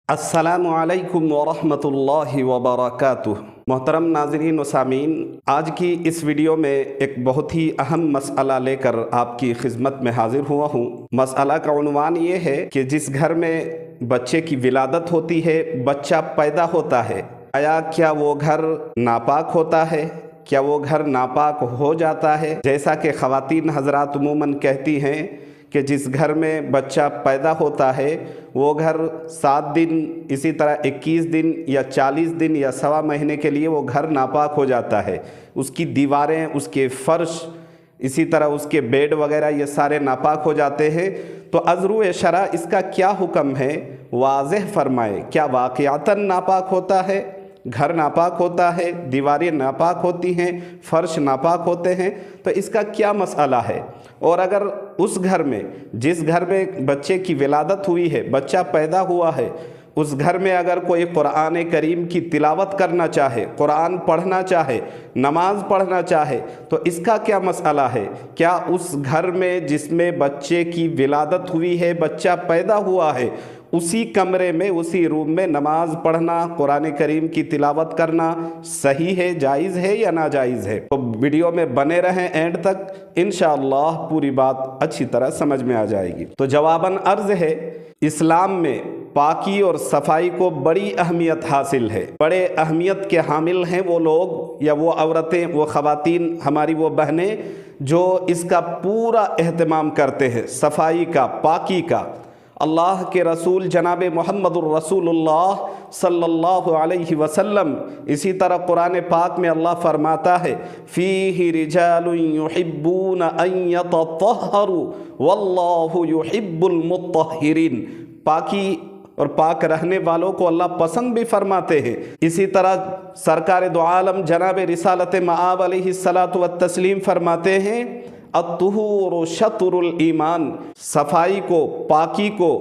अस्सलामु अलैकुम वरहमतुल्लाहि वबरकातुह। मोहतरम नाज़रीन व सामीन, आज की इस वीडियो में एक बहुत ही अहम मसला लेकर आपकी खिदमत में हाजिर हुआ हूँ। मसला का उन्वान ये है कि जिस घर में बच्चे की विलादत होती है, बच्चा पैदा होता है, क्या वो घर नापाक होता है? क्या वो घर नापाक हो जाता है? जैसा कि ख़वातीन हज़रात उमूमन कहती हैं कि जिस घर में बच्चा पैदा होता है वो घर 7 दिन, इसी तरह 21 दिन या 40 दिन या सवा महीने के लिए वो घर नापाक हो जाता है। उसकी दीवारें, उसके फ़र्श, इसी तरह उसके बेड वगैरह ये सारे नापाक हो जाते हैं। तो अज़रू शरा इसका क्या हुक्म है, वाज़ेह फरमाए। क्या वाक़यातन नापाक होता है? घर नापाक होता है, दीवारें नापाक होती हैं, फ़र्श नापाक होते हैं? तो इसका क्या मसला है? और अगर उस घर में, जिस घर में बच्चे की विलादत हुई है, बच्चा पैदा हुआ है, उस घर में अगर कोई कुरान करीम की तिलावत करना चाहे, कुरान पढ़ना चाहे, नमाज पढ़ना चाहे, तो इसका क्या मसला है? क्या उस घर में जिसमें बच्चे की विलादत हुई है, बच्चा पैदा हुआ है, उसी कमरे में, उसी रूम में नमाज पढ़ना, कुरान करीम की तिलावत करना सही है, जायज़ है या नाजायज़ है? तो वीडियो में बने रहें एंड तक, इंशाअल्लाह पूरी बात अच्छी तरह समझ में आ जाएगी। तो जवाबन अर्ज़ है, इस्लाम में पाकी और सफाई को बड़ी अहमियत हासिल है। बड़े अहमियत के हामिल हैं वो लोग या वो औरतें, वो ख़वातीन, हमारी वो बहनें जो इसका पूरा एहतमाम करते हैं, सफाई का, पाकी का। अल्लाह के रसूल जनाब मुहम्मदुर रसूलुल्लाह सल्लल्लाहु अलैहि वसल्लम, इसी तरह कुरान पाक में अल्लाह फरमाता है, फ़ीहि रिजालुन युहिब्बूना अन यततहहरु वल्लाहु युहिब्बुल मुत्तहिरीन। पाकी और पाक रहने वालों को अल्लाह पसंद भी फरमाते हैं। इसी तरह सरकार दो आलम जनाब रिसालत मआब अलैहिस्सलातु वत्तस्लीम फरमाते हैं, अत्तुहूरु शत्रुल ईमान। सफाई को, पाकी को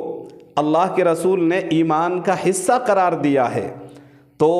अल्लाह के रसूल ने ईमान का हिस्सा करार दिया है। तो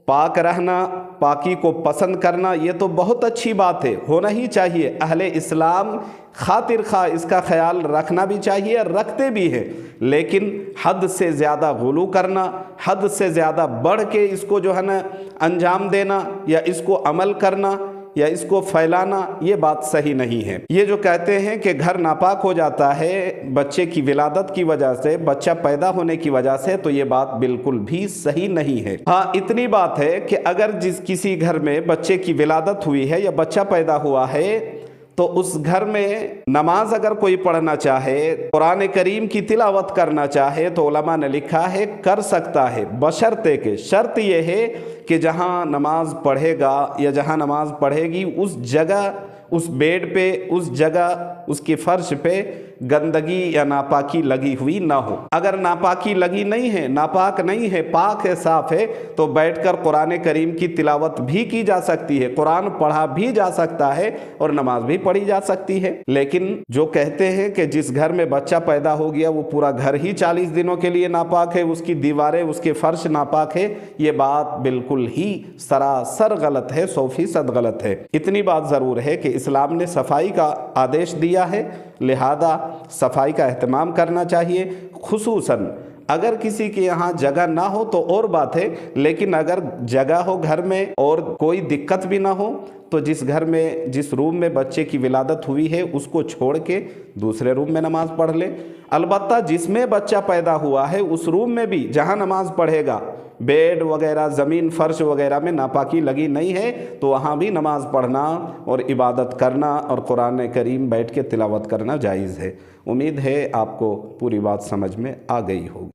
पाक रहना, पाकी को पसंद करना, ये तो बहुत अच्छी बात है, होना ही चाहिए। अहले इस्लाम खातिर खा इसका ख्याल रखना भी चाहिए, रखते भी हैं। लेकिन हद से ज़्यादा गुलू करना, हद से ज़्यादा बढ़ के इसको जो है ना अंजाम देना या इसको अमल करना या इसको फैलाना, ये बात सही नहीं है। ये जो कहते हैं कि घर नापाक हो जाता है बच्चे की विलादत की वजह से, बच्चा पैदा होने की वजह से, तो ये बात बिल्कुल भी सही नहीं है। हाँ, इतनी बात है कि अगर किसी घर में बच्चे की विलादत हुई है या बच्चा पैदा हुआ है, तो उस घर में नमाज अगर कोई पढ़ना चाहे, कुरान करीम की तिलावत करना चाहे, तो उलमा ने लिखा है कर सकता है, बशर्ते के, शर्त यह है कि जहाँ नमाज पढ़ेगा या जहाँ नमाज पढ़ेगी उस जगह, उस बेड पे, उस जगह, उसके फर्श पे गंदगी या नापाकी लगी हुई ना हो। अगर नापाकी लगी नहीं है, नापाक नहीं है, पाक है, साफ है, तो बैठकर कुरान करीम की तिलावत भी की जा सकती है, कुरान पढ़ा भी जा सकता है और नमाज भी पढ़ी जा सकती है। लेकिन जो कहते हैं कि जिस घर में बच्चा पैदा हो गया वो पूरा घर ही 40 दिनों के लिए नापाक है, उसकी दीवारें, उसके फर्श नापाक है, ये बात बिल्कुल ही सरासर गलत है, 100% गलत है। इतनी बात ज़रूर है कि इस्लाम ने सफाई का आदेश दिया है, लिहाजा सफाई का एहतमाम करना चाहिए। खुसूसन अगर किसी के यहाँ जगह ना हो तो और बात है, लेकिन अगर जगह हो घर में और कोई दिक्कत भी ना हो, तो जिस घर में, जिस रूम में बच्चे की विलादत हुई है उसको छोड़ के दूसरे रूम में नमाज पढ़ ले। अलबत्ता जिसमें बच्चा पैदा हुआ है उस रूम में भी जहाँ नमाज पढ़ेगा, बेड वगैरह, ज़मीन, फर्श वगैरह में नापाकी लगी नहीं है, तो वहाँ भी नमाज पढ़ना और इबादत करना और कुरान करीम बैठ के तिलावत करना जायज़ है। उम्मीद है आपको पूरी बात समझ में आ गई होगी।